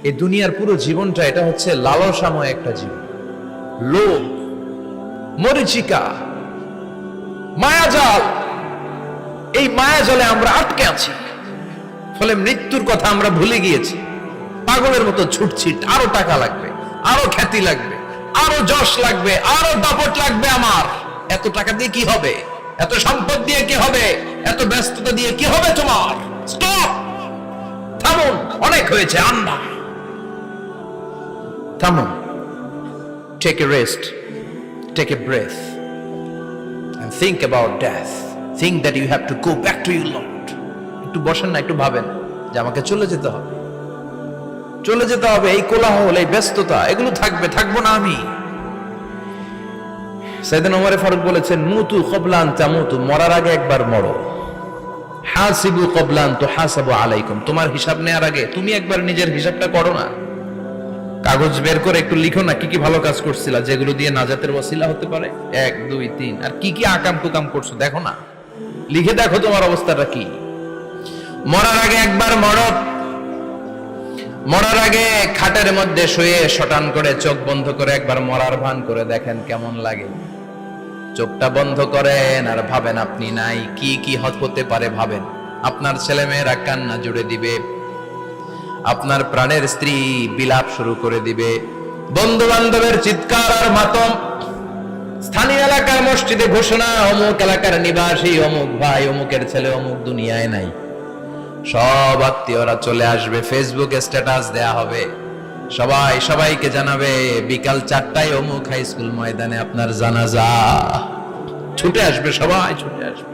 এই দুনিয়ার পুরো জীবনটা এটা হচ্ছে লালসাময় একটা জীবন, লোভ, মরিচিকা, মায়াজাল। এই মায়াজালে আমরা আটকে আছি, ফলে মৃত্যুর কথা আমরা ভুলে গিয়েছি। পাগলের মতো ছুটছি, আরো টাকা লাগবে, আরো খ্যাতি লাগবে, আরো যশ লাগবে, আরো দাপট লাগবে। আমার এত টাকা দিয়ে কি হবে? এত সম্পদ দিয়ে কি হবে? এত ব্যস্ততা দিয়ে কি হবে তোমার? স্টপ, থামুন, অনেক হয়েছে। আন্না, থামুন, take a rest, take a breath and think about death. Think that you have to go back to your Lord. একটু বসেন না, একটু ভাবেন যে আমাকে চলে যেতে হবে, চলে যেতে হবে। এই কোলাহল, এই ব্যস্ততা, এগুলো থাকবে, থাকবো না আমি। সাইয়েদনা ওমর ফারুক বলেছেন, মুতু ক্বাবলা আন তামুতু, মরার আগে একবার মরো। হাসিবু ক্বাবলা আন তুহাসাবু আলাইকুম, তোমার হিসাব নেওয়ার আগে তুমি একবার নিজের হিসাবটা করো না। কাগজ বের করে একটু লিখো না কি কি ভালো কাজ করছিলা, যেগুলো দিয়ে নাজাতের ওসিলা হতে পারে। 1 2 3, আর কি কি আকাম কুকাম করছো দেখো না, লিখে দেখো তোমার অবস্থাটা কি। মরার আগে একবার মরো। মরার আগে খাটের মধ্যে শুয়ে শটান করে চোখ বন্ধ করে একবার মরার ভান করে দেখেন কেমন লাগে। চোখটা বন্ধ করেন আর ভাবেন আপনি নাই, কি কি হতে পারে ভাবেন। আপনার ছেলে মেয়েরা কান্না জুড়ে দিবে, আপনার প্রাণের স্ত্রী বিলাপ শুরু করে দিবে, বন্ধু বান্ধবের চিৎকার আর মাতম, স্থানীয় এলাকার মসজিদে ঘোষণা, অমুক এলাকার নিবাসী অমুক ভাই অমুকের ছেলে অমুক দুনিয়ায় নাই। সব আত্মীয়রা চলে আসবে, ফেসবুকে স্ট্যাটাস দেয়া হবে, সবাই সবাইকে জানাবে বিকাল 4টায় অমুক হাই স্কুল ময়দানে আপনার জানাজা। ছুটে আসবে, সবাই ছুটে আসবে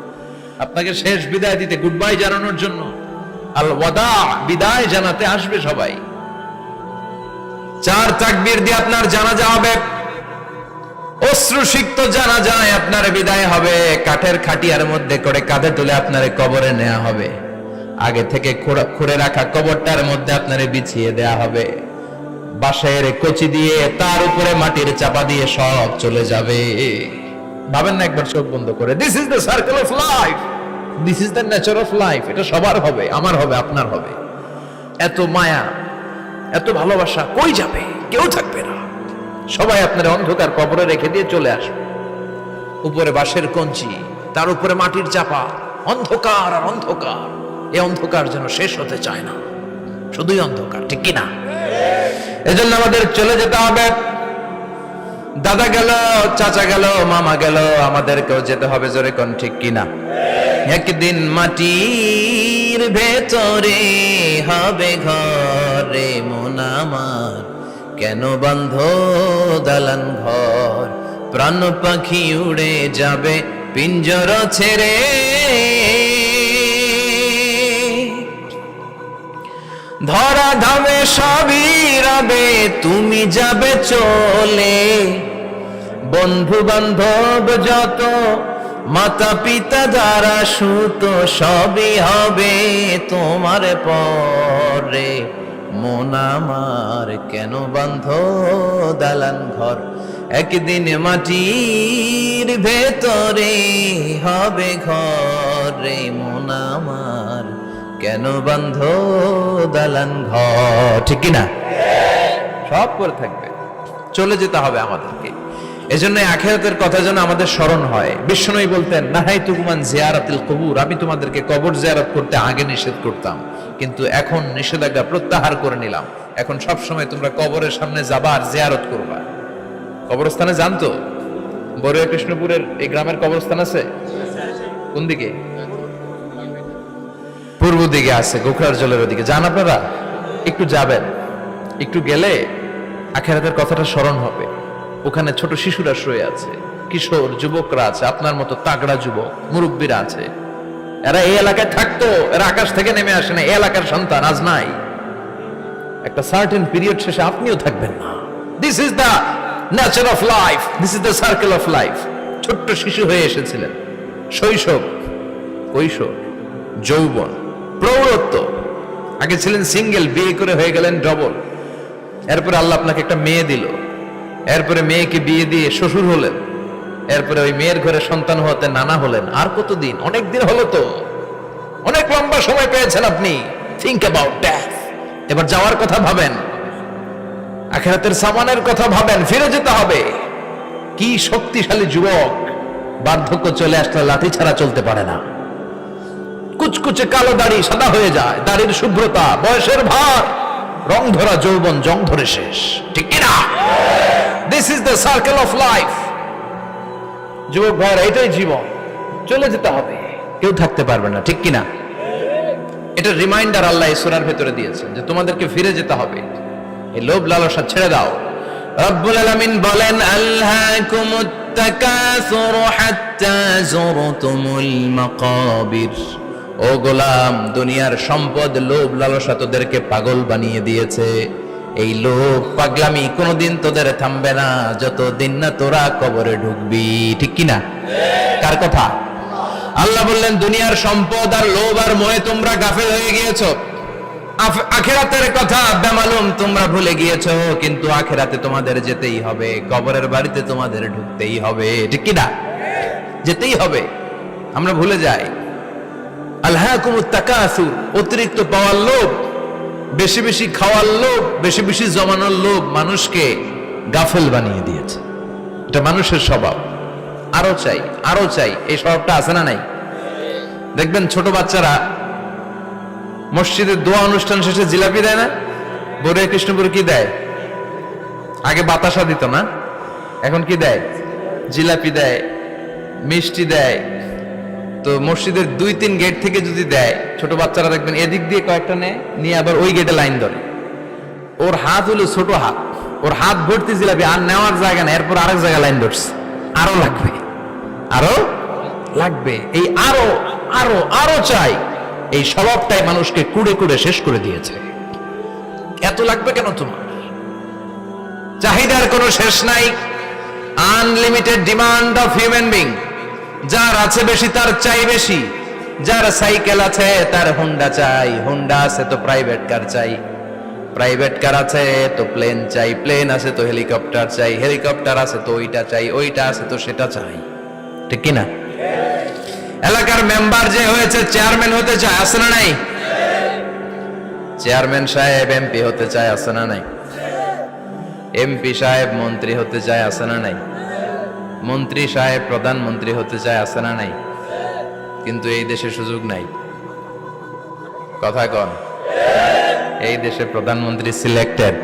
আপনাকে শেষ বিদায় দিতে, গুড বাই জানানোর জন্য, আল ওয়াদা, বিদায় জানাতে আসবে সবাই। 4 তাকবীর দিয়ে আপনার জানাজা হবে, অশ্রুসিক্ত জানাজায় আপনার বিদায় হবে। কাঠের খাটিয়ার মধ্যে করে কাঁধে তুলে আপনার কবরে নেওয়া হবে। আগে থেকে খুঁড়ে রাখা কবরটার মধ্যে আপনারে বিছিয়ে দেয়া হবে। বাঁশের কচি দিয়ে তার উপরে মাটির চাপা দিয়ে সব চলে যাবে। ভাবেন না একবার চোখ বন্ধ করে, this is the circle of life, this is the nature of life. এটা সবার হবে, আমার হবে, আপনার হবে। এত মায়া, এত ভালোবাসা কই যাবে? কেউ থাকবে না, সবাই আপনার অন্ধকার কবরে রেখে দিয়ে চলে আসবে। উপরে বাঁশের কঞ্চি, তার উপরে মাটির চাপা, অন্ধকার আর অন্ধকার। এই অন্ধকার যেন শেষ হতে চায় না, শুধুই অন্ধকার, ঠিক কিনা? এজন্য আমাদের চলে যেতে হবে। দাদা গেল, চাচা গেল, মামা গেল, আমাদেরকেও যেতে হবে, জোরে কোন ঠিক কিনা? একদিন মাটির ভেতরে হবে ঘরে মন আমার, কেন বন্ধ দালান ঘর, প্রাণ পাখি উড়ে যাবে পিঞ্জর ছেড়ে। ধরা ধামে সবই রবে, তুমি যাবে চলে। বন্ধু বান্ধব যত, মাতা পিতা দ্বারা সুত, সবই হবে তোমার পরে। মন আমার কেন বন্ধ দালান ঘর, একদিন মাটির ভেতরে হবে ঘরে মন আমার, কেন বন্ধ দালান ঘর, ঠিক কিনা? সব করে থাকবে, চলে যেতে হবে আমাদেরকে। এজন্য আখিরাতের কথা যেন আমাদের স্মরণ হয়। বিশ্বনবী বলতেন, নাহাইতুকুম আন জিয়ারাতিল কুবুর, আমি তোমাদেরকে কবর জিয়ারত করতে আগে নিষেধ করতাম, কিন্তু এখন নিষেধাজ্ঞা প্রত্যাহার করে নিলাম। এখন সব সময় তোমরা কবরের সামনে যাবা আর জিয়ারত করবা। কবরস্থানে জানতো বড়ুয়া কৃষ্ণপুরের এই গ্রামের কবরস্থান আছে কোন দিকে? পূর্ব দিকে আছে, গোখরার জলের ওদিকে। যান আপনারা, একটু যাবেন, একটু গেলে আখিরাতের কথাটা স্মরণ হবে। ওখানে ছোট শিশুরা শুয়ে আছে, কিশোর যুবকরা আছে, আপনার মতো তাগড়া যুবক, মুরব্বীরা আছে। এরা এই এলাকায় থাকতো, এরা আকাশ থেকে নেমে আসে না, এই এলাকার সন্তান আজ নাই। একটা সার্টেন পিরিয়ড শেষে আপনিও থাকবেন না। This is the nature of life, this is the circle of life. ছোট্ট শিশু হয়ে এসেছিলেন, শৈশব, কৈশোর, যৌবন, প্রৌঢ়ত্ব। আগে ছিলেন সিঙ্গেল, বিয়ে করে হয়ে গেলেন ডবল। এরপরে আল্লাহ আপনাকে একটা মেয়ে দিল, এরপরে মেয়েকে বিয়ে দিয়ে শ্বশুর হলেন, এরপরে ওই মেয়ের ঘরে সন্তান হতে নানা হলেন। আর কতদিন? অনেক দিন হলো তো, অনেক লম্বা সময় পেয়েছেন আপনি। Think about death. এবার যাওয়ার কথা ভাবেন। আখিরাতের সামানের কথা ভাবেন, ফিরে যেতে হবে। কি শক্তিশালী যুবক, বার্ধক্য চলে আসলে লাঠি ছাড়া চলতে পারে না। কুচকুচে কালো দাড়ি সাদা হয়ে যায়, দাড়ির শুভ্রতা, বয়সের ভার, রং ধরা যৌবন জং ধরে শেষ, ঠিক কিনা? This is the circle of life. যুবক ভাইরা, এটাই জীবন, চলে যেতে হবে, কেউ থাকতে পারবে না, ঠিক কিনা? এটা রিমাইন্ডার আল্লাহ এই সূরার ভেতরে দিয়েছেন যে তোমাদেরকে ফিরে যেতে হবে, এই লোভ লালসা ছেড়ে দাও। রব্বুল আলামিন বলেন, আলহাকুমুত তাকাসুর হাত্তা যুরতুমুল মাকাবির। ও গোলাম, দুনিয়ার সম্পদ, লোভ লালসা তোদেরকে পাগল বানিয়ে দিয়েছে। এই লোভ পাগলামি কোনোদিন তোদের থামবে না যতদিন না তোরা কবরে ঢুকবি, ঠিক কিনা? কার কথা? আল্লাহ বললেন, দুনিয়ার সম্পদ আর লোভ আর মোহে তোমরা গাফেল হয়ে গিয়েছো। আখিরাতের কথা বেমালুম তোমরা ভুলে গিয়েছো, কিন্তু আখিরাতে তোমাদের যেতেই হবে, কবরের বাড়িতে তোমাদের ঢুকতেই হবে, ঠিক কিনা? যেতেই হবে। আমরা ভুলে যাই। আলহাকুমুত তাকাসুর, অতিরিক্ত পাওয়ার লোভ, বেশি বেশি খাওয়ার লোভ, বেশি বেশি জমানোর লোভ মানুষকে গাফেল বানিয়ে দিয়েছে। এটা মানুষের স্বভাব, আরো চাই আরো চাই, এই স্বভাবটা আছে না নাই? দেখবেন ছোট বাচ্চারা মসজিদের দোয়া অনুষ্ঠান শেষে জিলাপি দেয় না? বরে কৃষ্ণপুর কি দেয়? আগে বাতাসা দিত না, এখন কি দেয়? জিলাপি দেয়, মিষ্টি দেয়। তো মসজিদের 2-3 গেট থেকে যদি দেয়, ছোট বাচ্চারা দেখবেন এদিক দিয়ে কয়েকটা নিয়ে আবার ওই গেটে লাইন ধরে। ওর হাত হলো ছোট হাত, ওর হাত ভর্তি জিলাপি, আর নেওয়ার জায়গা নেই, এরপর আরেক জায়গায় লাইন ধরছে, আরো লাগবে আরো লাগবে, এই আরো আরো আরো চাই। এই স্বভাবটাই মানুষকে কুড়ে কুড়ে শেষ করে দিয়েছে। এত লাগবে কেন তোমার? চাহিদার কোনো শেষ নাই, unlimited demand of human being. যার আছে বেশি তার চাই বেশি, যার সাইকেল আছে তার হুন্ডা চাই, হুন্ডা আছে তো প্রাইভেট কার চাই, প্রাইভেট কার আছে তো প্লেন চাই, প্লেন আছে তো হেলিকপ্টার চাই, হেলিকপ্টার আছে তো ওইটা চাই, ওইটা আছে তো সেটা চাই, ঠিক কিনা? এলাকার মেম্বার যে হয়েছে চেয়ারম্যান হতে চায়, আছে না নাই? চেয়ারম্যান সাহেব এমপি হতে চায়, আছে না নাই? এমপি সাহেব মন্ত্রী হতে চায়, আছে না নাই? মন্ত্রী সাহেব প্রধানমন্ত্রী হতে চায়, আছে না নাই? কিন্তু এই দেশে সুযোগ নাই। কথা কন, এই দেশে প্রধানমন্ত্রী সিলেক্টেড,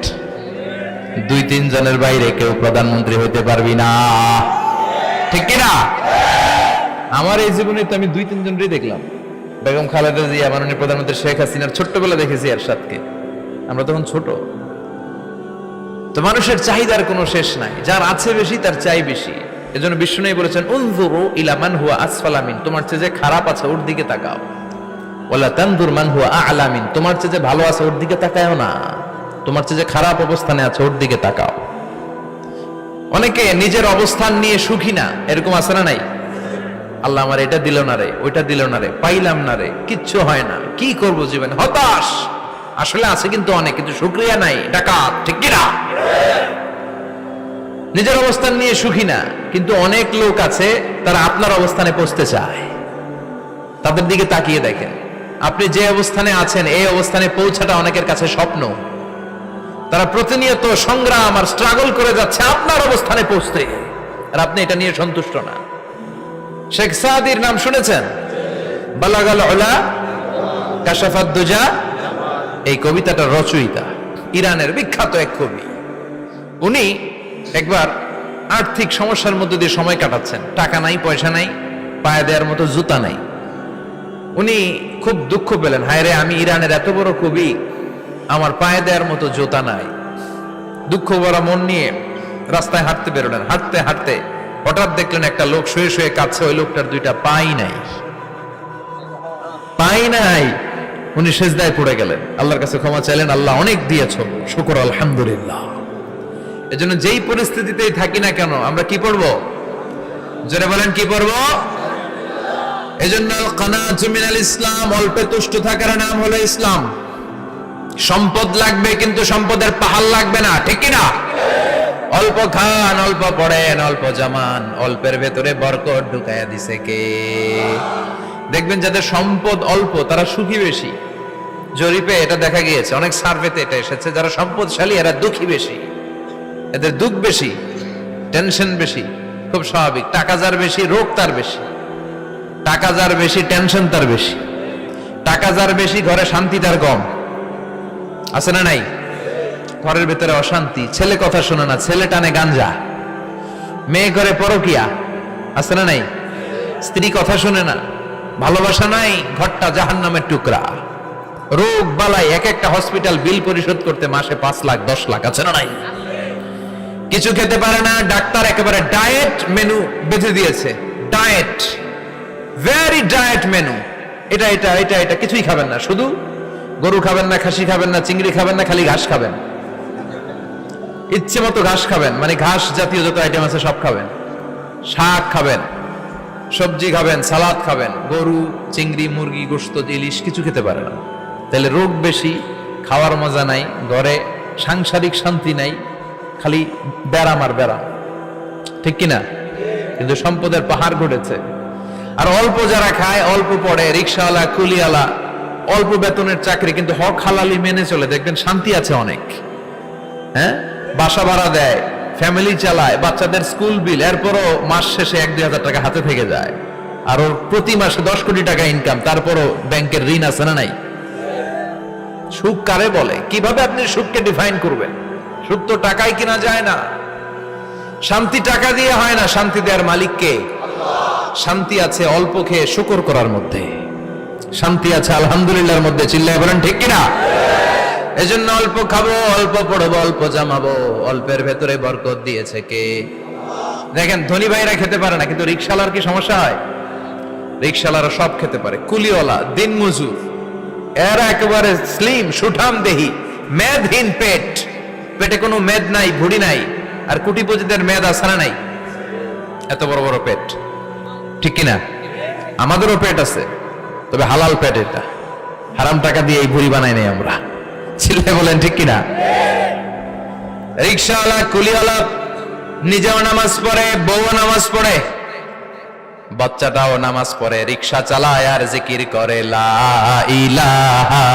2-3 জনের বাইরে কেউ প্রধানমন্ত্রী হতে পারবি না, ঠিক কিনা? আমার এই জীবনে তো আমি 2-3 জনই দেখলাম। বেগম খালেদা জিয়া, মাননীয় প্রধানমন্ত্রী শেখ হাসিনার ছোট্টবেলা দেখেছি এরশাদকে, আমরা তখন ছোট। তো মানুষের চাহিদার কোনো শেষ নাই, যার আছে বেশি তার চাই বেশি। এজন্য বিষ্ণু বলেছেন, উনজুরু ইলা মান হুয়া আসফালা মিন, তোমার চেয়ে যে খারাপ আছে ওর দিকে তাকাও। ওয়ালা তানজুর মান হুয়া আ'লা মিন, তোমার চেয়ে যে ভালো আছে ওর দিকে তাকায়ও না, তোমার চেয়ে যে খারাপ অবস্থানে আছে ওর দিকে তাকাও। অনেকে নিজের অবস্থান নিয়ে সুখী না, এরকম আছে না নাই? আল্লাহ আমার এটা দিল না রে, ওইটা দিল না রে, পাইলাম না রে, কিচ্ছু হয় না, কি করব জীবনে, হতাশ। আসলে আছে কিন্তু অনেক, কিন্তু শুকরিয়া নাই, ডাকাত, ঠিক কিনা? নিজের অবস্থান নিয়ে সুখী না, কিন্তু অনেক লোক আছে তারা আপনার অবস্থানে পৌঁছতে চায়। তাদের দিকে তাকিয়ে দেখেন, আপনি যে অবস্থানে আছেন এই অবস্থানে পৌঁছাটা অনেকের কাছে স্বপ্ন। তারা প্রতিনিয়ত সংগ্রাম আর স্ট্রাগল করে যাচ্ছে আপনার অবস্থানে পৌঁছতে, আর আপনি এটা নিয়ে সন্তুষ্ট না। শেখ সাদির নাম শুনেছেন? বালাগাল উলা কাশাফাদ দুজা, এই কবিতাটার রচয়িতা ইরানের বিখ্যাত এক কবি। উনি একবার আর্থিক সমস্যার মধ্যে দিয়ে সময় কাটাচ্ছেন, টাকা নাই, পয়সা নাই, পায়ে দেওয়ার মতো জুতা নাই। উনি খুব দুঃখ পেলেন, হায় রে, আমি ইরানের এত বড় কবি, আমার পায়ে দেওয়ার মতো জুতা নাই। দুঃখ ভরা মন নিয়ে রাস্তায় হাঁটতে বেরোলেন। হাঁটতে হাঁটতে হঠাৎ দেখলেন একটা লোক শুয়ে শুয়ে কাঁদছে, ওই লোকটার 2টা পাই নাই, পাই নাই। উনি সেজদায় পড়ে গেলেন, আল্লাহর কাছে ক্ষমা চাইলেন, আল্লাহ অনেক দিয়েছো, শুকর আলহামদুলিল্লাহ। এজন্য যেই পরিস্থিতিতেই থাকি না কেন আমরা কি পড়বো? জোরে বলেন, কি পড়বো? এজন্য কানাতু মিনাল ইসলাম, অল্পে তুষ্ট থাকার নাম হলো ইসলাম। সম্পদ লাগবে কিন্তু সম্পদের পাহাড় লাগবে না, ঠিক কিনা? অল্প খান, অল্প পড়েন, অল্প জামান, অল্পের ভেতরে বরকত ঢুকাইয়া দিছে কে? দেখবেন যাদের সম্পদ অল্প তারা সুখী বেশি। জরিপে এটা দেখা গিয়েছে, অনেক সার্ভেতে এটা এসেছে, যারা সম্পদশালী এরা দুঃখী বেশি। এদের দুঃখ বেশি, টেনশন বেশি, খুব স্বাভাবিক। টাকা যার বেশি, রোগ তার বেশি। টাকা যার বেশি, টেনশন তার বেশি। টাকা যার বেশি, ঘরে শান্তি তার কম। আছে না নাই? ঘরের ভেতরে অশান্তি, ছেলে কথা শোনে না, ছেলে টানে গাঞ্জা, মেয়ে করে পরকিয়া। আছে না নাই? স্ত্রী কথা শুনে না, ভালোবাসা নাই, ঘরটা জাহান্নামের টুকরা। রোগ বালাই, এক একটা হসপিটাল বিল পরিশোধ করতে মাসে 5 লাখ 10 লাখ। আছে না নাই? কিছু খেতে পারে না, ডাক্তার একেবারে ডায়েট মেনু বেঁধে দিয়েছে। Diet, very diet menu. এটা এটা এটা এটা কিছুই খাবেন না, শুধু গরু খাবেন না, খাসি খাবেন না, চিংড়ি খাবেন না, খালি ঘাস খাবেন। ইচ্ছে মতো ঘাস খাবেন, মানে ঘাস জাতীয় যত আইটেম আছে সব খাবেন। শাক খাবেন, সবজি খাবেন, সালাদ খাবেন। গরু, চিংড়ি, মুরগি, গোশত, ইলিশ কিছু খেতে পারে না। তাহলে রোগ বেশি, খাওয়ার মজা নাই, ঘরে সাংসারিক শান্তি নাই, খালি ব্যারাম আর ব্যারাম। ঠিক কিনা? কিন্তু সম্পদের পাহাড় ঘটেছে। আর অল্প যারা খায়, অল্প পড়ে, রিক্সাওয়ালা, কুলিওয়ালা, অল্প বেতনের চাকরি, কিন্তু হক হালালি মেনে চলে, দেখবেন শান্তি আছে অনেক। হ্যাঁ, বাসা ভাড়া দেয়, ফ্যামিলি চালায়, বাচ্চাদের স্কুল বিল, এরপরও মাস শেষে 1-2 হাজার টাকা হাতে থেকে যায়। আর ওর প্রতি মাসে 10 কোটি টাকা ইনকাম, তারপরও ব্যাংকের ঋণ আছে না নাই? সুখ কারে বলে? কিভাবে আপনি সুখকে ডিফাইন করবেন? সুখ তো টাকায় কিনা যায় না। শান্তি টাকা দিয়ে হয় না, শান্তি দেওয়ার মালিক কে? শান্তি আছে অল্প খেয়ে শুকর করার মধ্যে, শান্তি আছে আলহামদুলিল্লাহর মধ্যে। চিল্লায় বলেন ঠিক কিনা? এজন্য অল্প খাবো, অল্প পড়বো, অল্প জামাবো, অল্পের ভেতরে বরকত দিয়েছে কে? দেখেন, ধনী ভাইরা খেতে পারে না, কিন্তু রিক্সাওয়ালার কি সমস্যা হয়? রিক্সাওয়ালারা সব খেতে পারে। কুলিওয়ালা, দিন মজুর, এরা একেবারে স্লিম সুঠাম দেহি, মেদহীন পেট, পেটে কোনো মেদ নাই, ভুড়ি নাই। আর কোটিপতিদের মেদ আছে না নাই? এত বড় বড় পেট। ঠিক কিনা? আমাদেরও পেট আছে, তবে হালাল পেট। এটা হারাম টাকা দিয়ে এই ভুড়ি বানাই নাই আমরা। ছেলে বলেন ঠিক কিনা? রিক্সাওয়ালা, কুলিওয়ালা নিজেও নামাজ পড়ে, বউ নামাজ পড়ে, বাচ্চাটাও নামাজ পড়ে, রিক্সা চালায় আর জিকির করে লা ইলাহা